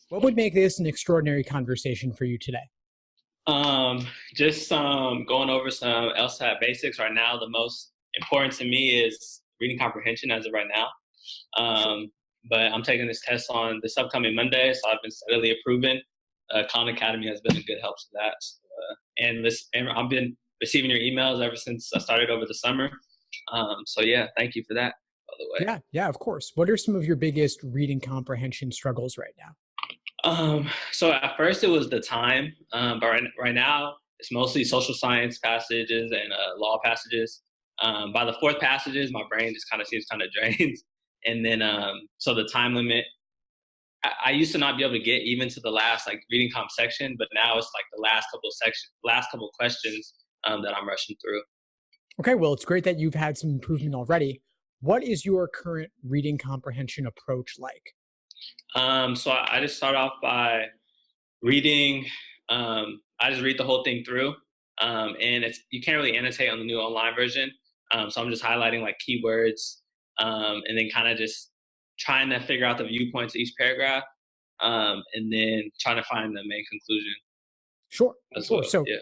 What would make this an extraordinary conversation for you today? Just going over some LSAT basics right now. The most important to me is reading comprehension as of right now. Sure. But I'm taking this test on this upcoming Monday, so I've been steadily improving. Khan Academy has been a good help to that. And I've been receiving your emails ever since I started over the summer. So yeah, thank you for that, by the way. Yeah, of course. What are some of your biggest reading comprehension struggles right now? So at first it was the time, but right now it's mostly social science passages and law passages. By the fourth passages, my brain just kind of seems kind of drained. And then, so the time limit, I used to not be able to get even to the last like reading comp section, but now it's like the last couple questions that I'm rushing through. Okay, well, it's great that you've had some improvement already. What is your current reading comprehension approach like? So I just start off by reading. I just read the whole thing through, and it's you can't really annotate on the new online version. So I'm just highlighting like keywords, and then kind of just trying to figure out the viewpoints of each paragraph, and then trying to find the main conclusion Sure, as sure. well. So Yeah.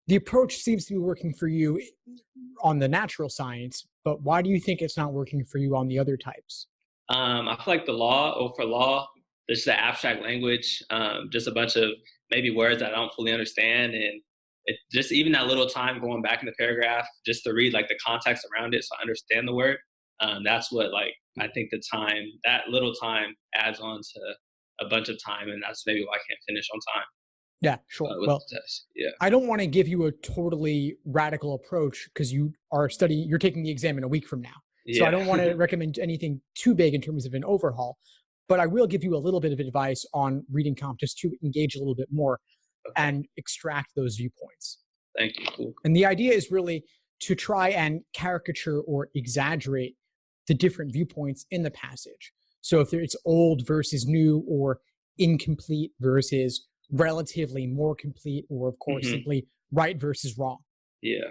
the approach seems to be working for you on the natural science, but why do you think it's not working for you on the other types? I feel like the law, or for law, there's the abstract language, just a bunch of maybe words that I don't fully understand, and it just even that little time going back in the paragraph just to read like the context around it, so I understand the word. That's what like I think that little time adds on to a bunch of time, and that's maybe why I can't finish on time Yeah, sure. with Well, the test. Yeah, I don't want to give you a totally radical approach because you're taking the exam in a week from now. So I yeah, don't want to recommend anything too big in terms of an overhaul, but I will give you a little bit of advice on reading comp just to engage a little bit more okay. and extract those viewpoints. Thank you. Cool. And the idea is really to try and caricature or exaggerate the different viewpoints in the passage. So if it's old versus new, or incomplete versus relatively more complete, or of course Hmm. simply right versus wrong. Yeah.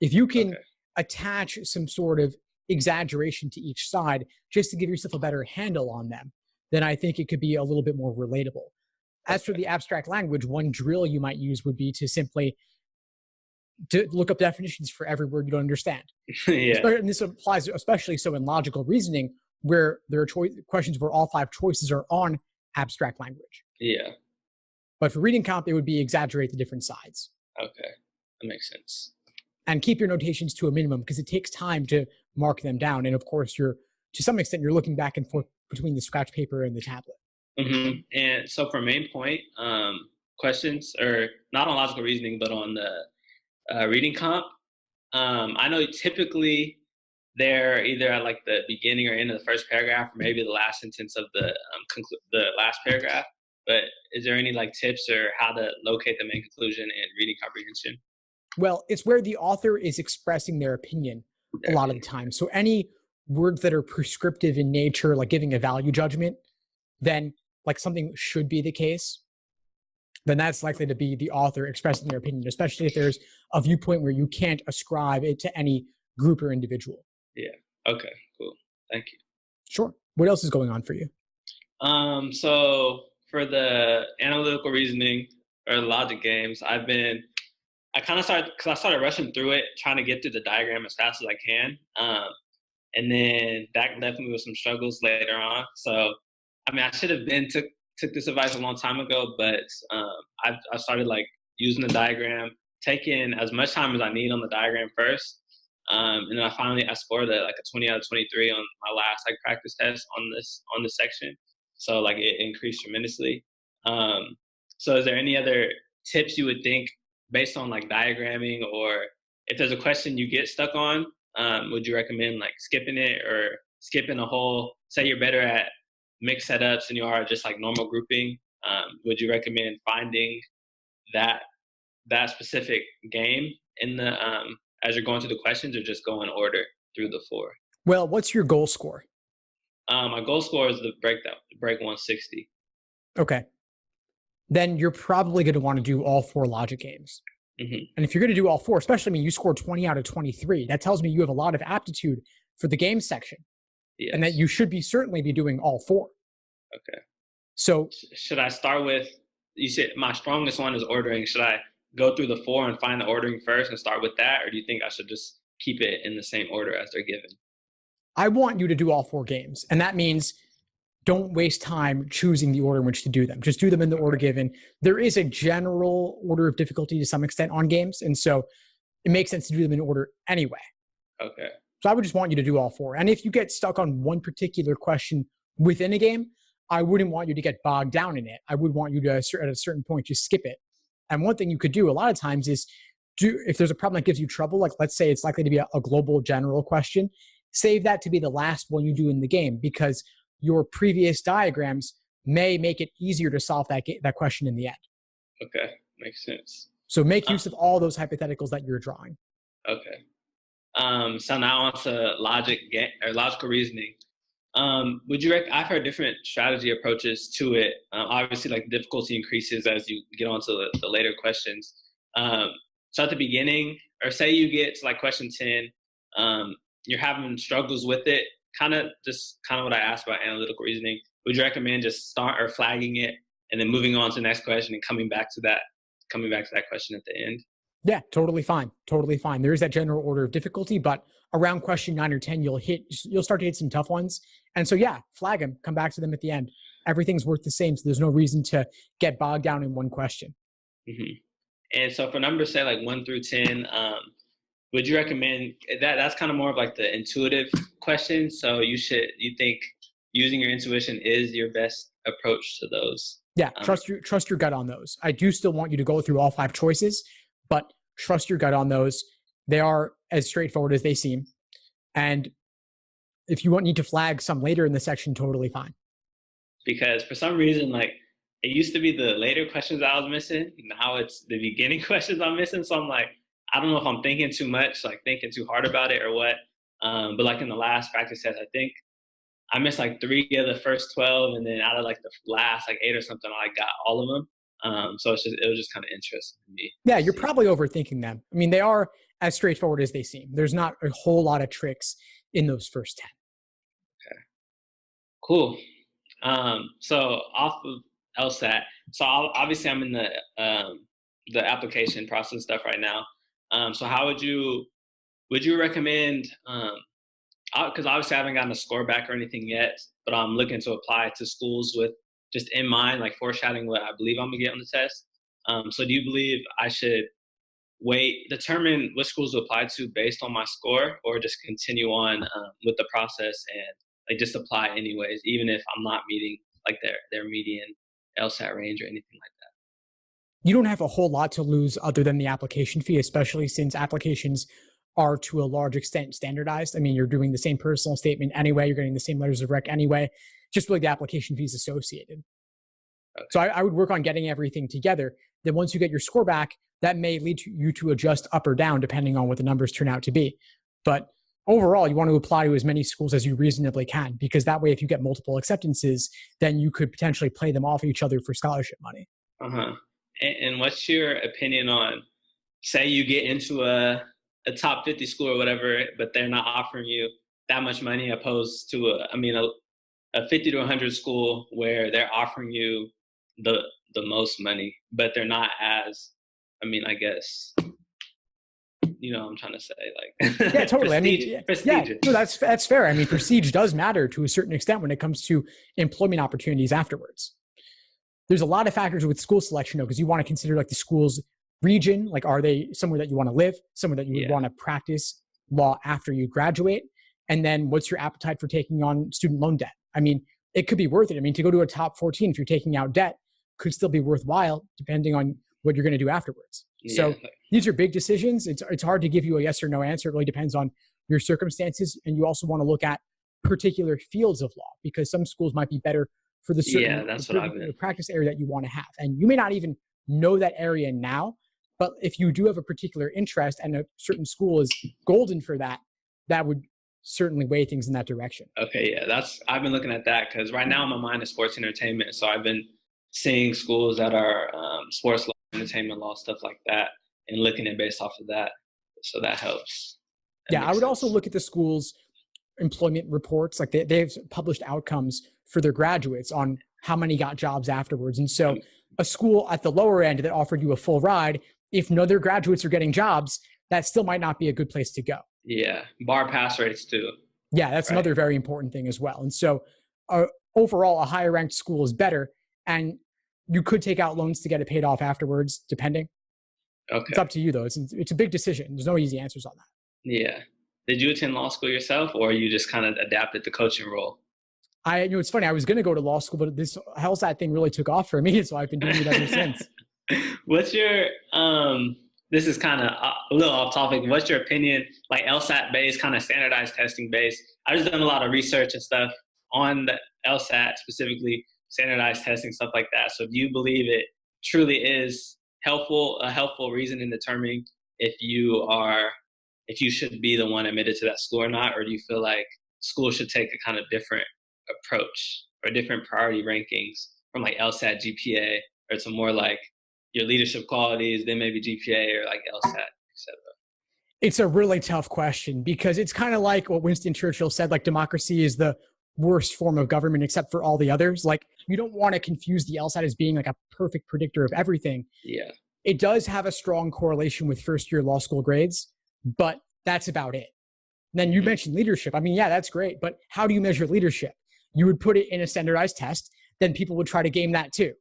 If you can Okay. attach some sort of exaggeration to each side just to give yourself a better handle on them, then I think it could be a little bit more relatable. As for Okay. the abstract language, one drill you might use would be to simply to look up definitions for every word you don't understand. Yeah. And this applies especially so in logical reasoning, where there are questions where all five choices are on abstract language. Yeah. But for reading comp, it would be exaggerate the different sides Okay. That makes sense. and keep your notations to a minimum because it takes time to mark them down. And of course, to some extent, you're looking back and forth between the scratch paper and the tablet. And so for main point questions, or not on logical reasoning, but on the reading comp, I know typically they're either at like the beginning or end of the first paragraph, or maybe the last sentence of the last paragraph. But is there any like tips or how to locate the main conclusion in reading comprehension? Well, it's where the author is expressing their opinion a Their lot of the opinion. time. So any words that are prescriptive in nature, like giving a value judgment, then like something should be the case, then that's likely to be the author expressing their opinion, especially if there's a viewpoint where you can't ascribe it to any group or individual. Yeah. Okay. Cool. Thank you. Sure. What else is going on for you? So for the analytical reasoning or logic games, I kind of started because I started rushing through it, trying to get through the diagram as fast as I can. And then that left me with some struggles later on. So, I mean, I should have been took this advice a long time ago, but I started like using the diagram, taking as much time as I need on the diagram first, and then I scored like a 20 out of 23 on my last like practice test on this section. So like it increased tremendously. Um, so, is there any other tips you would think based on like diagramming, or if there's a question you get stuck on, would you recommend like skipping it or skipping a whole, say you're better at mixed setups than you are just like normal grouping? Would you recommend finding that specific game in the as you're going through the questions, or just go in order through the four? Well, what's your goal score? My goal score is the break 160. Okay. Then you're probably going to want to do all four logic games. Hmm. And if you're going to do all four, especially, I mean, you scored 20 out of 23, that tells me you have a lot of aptitude for the game section and that Yes. you should certainly be doing all four. Okay. So Should I start with, you said my strongest one is ordering. Should I go through the four and find the ordering first and start with that? Or do you think I should just keep it in the same order as they're given? I want you to do all 4 games. And that means don't waste time choosing the order in which to do them. Just do them in the order given. There is a general order of difficulty to some extent on games. And so it makes sense to do them in order anyway. Okay. So I would just want you to do all 4. And if you get stuck on one particular question within a game, I wouldn't want you to get bogged down in it. I would want you to, at a certain point, just skip it. And one thing you could do a lot of times is if there's a problem that gives you trouble, like let's say it's likely to be a global general question, save that to be the last one you do in the game, because your previous diagrams may make it easier to solve that question in the end. Okay. Makes sense. So make use of all those hypotheticals that you're drawing. Okay. So now on to logical reasoning. I've heard different strategy approaches to it. Obviously, like difficulty increases as you get onto the later questions. So at the beginning, or say you get to like question 10, you're having struggles with it, kind of what I asked about analytical reasoning. Would you recommend just start or flagging it and then moving on to the next question and coming back to that question at the end? Yeah, totally fine. Totally fine. There is that general order of difficulty, but around question 9 or 10, you'll start to hit some tough ones. And so, yeah, flag them, come back to them at the end. Everything's worth the same. So there's no reason to get bogged down in one question. Mm-hmm. And so for numbers, say like 1 through 10, would you recommend that? That's kind of more of like the intuitive question. So you think using your intuition is your best approach to those? Yeah, trust your gut on those. I do still want you to go through all 5 choices, but trust your gut on those. They are as straightforward as they seem. And if you need to flag some later in the section, totally fine. Because for some reason, like it used to be the later questions I was missing. Now it's the beginning questions I'm missing. So I'm like, I don't know if I'm thinking too much, like thinking too hard about it or what. But like in the last practice test, I think I missed like 3 of the first 12, and then out of like the last like 8 or something, I got all of them. So it was just kind of interesting to me. Yeah, you're probably overthinking them. I mean, they are as straightforward as they seem. There's not a whole lot of tricks in those first 10. Okay. Cool. So off of LSAT, so obviously I'm in the application process stuff right now. So how would you recommend, because obviously I haven't gotten a score back or anything yet, but I'm looking to apply to schools with just in mind, like foreshadowing what I believe I'm gonna get on the test. So do you believe I should determine which schools to apply to based on my score, or just continue on with the process and like just apply anyways, even if I'm not meeting like their median LSAT range or anything like that? You don't have a whole lot to lose other than the application fee, especially since applications are to a large extent standardized. I mean, you're doing the same personal statement anyway, you're getting the same letters of rec anyway, just really the application fees associated. Okay. So I would work on getting everything together. Then once you get your score back, that may lead you to adjust up or down depending on what the numbers turn out to be. But overall, you want to apply to as many schools as you reasonably can, because that way, if you get multiple acceptances, then you could potentially play them off each other for scholarship money. Uh-huh. And what's your opinion on, say you get into a top 50 school or whatever, but they're not offering you that much money opposed to a 50 to 100 school where they're offering you the most money, but they're not as, I guess, you know what I'm trying to say, like yeah, totally. Prestigious. Yeah, no, that's fair. I mean, prestige does matter to a certain extent when it comes to employment opportunities afterwards. There's a lot of factors with school selection, though, because you want to consider like the school's region, like are they somewhere that you want to live, somewhere that you would want to practice law after you graduate, and then what's your appetite for taking on student loan debt? I mean, it could be worth it. I mean, to go to a top 14 if you're taking out debt could still be worthwhile depending on what you're going to do afterwards. Yeah. So these are big decisions. It's hard to give you a yes or no answer. It really depends on your circumstances. And you also want to look at particular fields of law, because some schools might be better for the certain practice area that you want to have. And you may not even know that area now, but if you do have a particular interest and a certain school is golden for that, that would certainly weigh things in that direction. Okay, yeah, I've been looking at that because right now my mind is sports entertainment. So I've been seeing schools that are sports law, entertainment law, stuff like that, and looking at based off of that. So that helps. I would also look at the school's employment reports. Like they've published outcomes for their graduates on how many got jobs afterwards. And so a school at the lower end that offered you a full ride, if no other graduates are getting jobs, that still might not be a good place to go. Yeah. Bar pass rates too. Yeah, that's Right. another very important thing as well. And so overall, a higher ranked school is better. And you could take out loans to get it paid off afterwards, depending. Okay. It's up to you, though. It's a big decision. There's no easy answers on that. Yeah. Did you attend law school yourself, or you just kind of adapted the coaching role? It's funny. I was going to go to law school, but this LSAT thing really took off for me, so I've been doing it ever since. What's your this is kind of a little off topic. What's your opinion, like LSAT based, kind of standardized testing based? I've just done a lot of research and stuff on the LSAT, specifically standardized testing, stuff like that. So do you believe it truly is a helpful reason in determining if you should be the one admitted to that school or not? Or do you feel like schools should take a kind of different approach or different priority rankings from like LSAT, GPA, or to more like your leadership qualities, then maybe GPA or like LSAT, etc.? It's a really tough question because it's kind of like what Winston Churchill said, like democracy is the worst form of government except for all the others. Like you don't want to confuse the LSAT as being like a perfect predictor of everything. Yeah. It does have a strong correlation with first year law school grades, but that's about it. And then you mentioned leadership. I mean, yeah, that's great, but how do you measure leadership? You would put it in a standardized test, then people would try to game that too.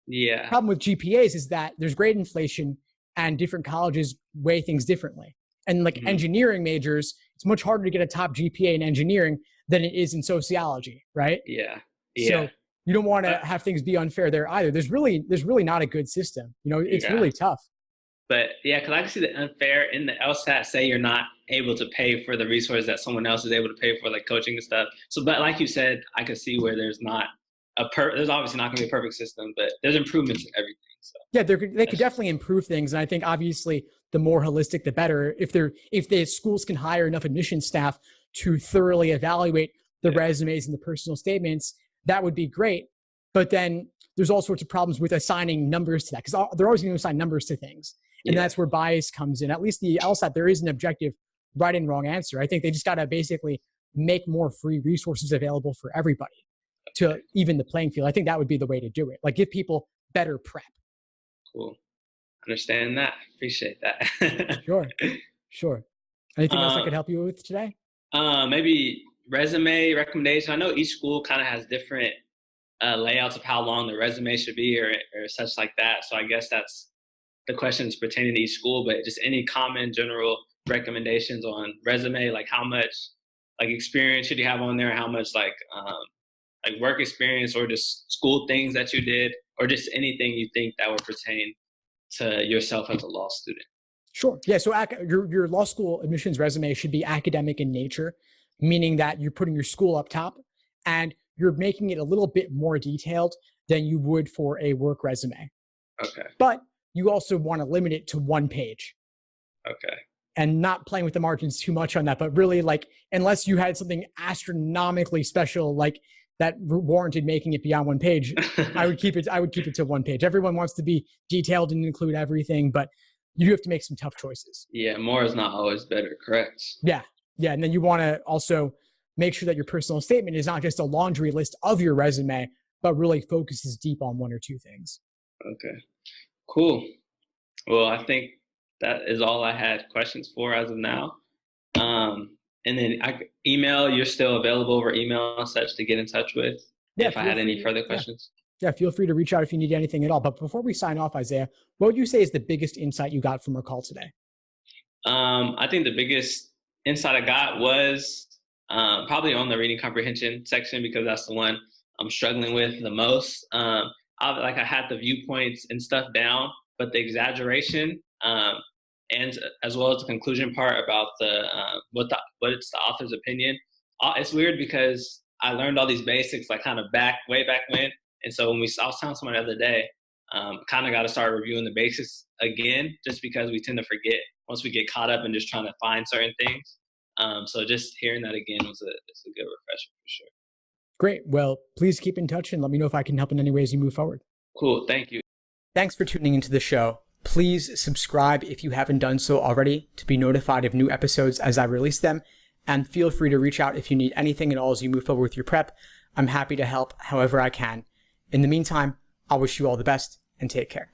Yeah. The problem with GPAs is that there's grade inflation and different colleges weigh things differently. And like engineering majors, it's much harder to get a top GPA in engineering than it is in sociology, right? Yeah. So you don't want to have things be unfair there either. There's really not a good system. It's really tough. But yeah, because I can see the unfair in the LSAT. Say you're not able to pay for the resources that someone else is able to pay for, like coaching and stuff. So, but like you said, I could see where there's not there's obviously not going to be a perfect system, but there's improvements in everything. So yeah, they could definitely improve things, and I think obviously the more holistic, the better. If the schools can hire enough admissions staff to thoroughly evaluate the resumes and the personal statements, that would be great. But then there's all sorts of problems with assigning numbers to that because they're always going to assign numbers to things. And that's where bias comes in. At least the LSAT, there is an objective right and wrong answer. I think they just got to basically make more free resources available for everybody to even the playing field. I think that would be the way to do it. Like give people better prep. Cool. Understand that. Appreciate that. Sure. Anything else I could help you with today? Maybe resume recommendation. I know each school kind of has different layouts of how long the resume should be or such like that. So I guess that's the questions pertaining to each school, but just any common general recommendations on resume, like how much like experience should you have on there, how much like work experience or just school things that you did, or just anything you think that would pertain to yourself as a law student. Sure. Yeah. So your law school admissions resume should be academic in nature, meaning that you're putting your school up top and you're making it a little bit more detailed than you would for a work resume. Okay. But you also want to limit it to one page. Okay. And not playing with the margins too much on that, but really like, unless you had something astronomically special, like that warranted making it beyond one page, I would keep it to one page. Everyone wants to be detailed and include everything, but you have to make some tough choices. Yeah. More is not always better. Correct. Yeah. And then you want to also make sure that your personal statement is not just a laundry list of your resume, but really focuses deep on one or two things. Okay. Cool. Well, I think that is all I had questions for as of now. And then email, you're still available over email and such to get in touch with if I had any further questions. Yeah, feel free to reach out if you need anything at all. But before we sign off, Isaiah, what would you say is the biggest insight you got from our call today? I think the biggest insight I got was probably on the reading comprehension section, because that's the one I'm struggling with the most. I had the viewpoints and stuff down, but the exaggeration and as well as the conclusion part about what it's the author's opinion. It's weird because I learned all these basics like kind of way back when, and so I was telling someone the other day, kind of got to start reviewing the basics again, just because we tend to forget once we get caught up in just trying to find certain things. So just hearing that again it's a good refresher for sure. Great. Well, please keep in touch and let me know if I can help in any ways you move forward. Cool. Thank you. Thanks for tuning into the show. Please subscribe if you haven't done so already to be notified of new episodes as I release them. And feel free to reach out if you need anything at all as you move forward with your prep. I'm happy to help however I can. In the meantime, I wish you all the best and take care.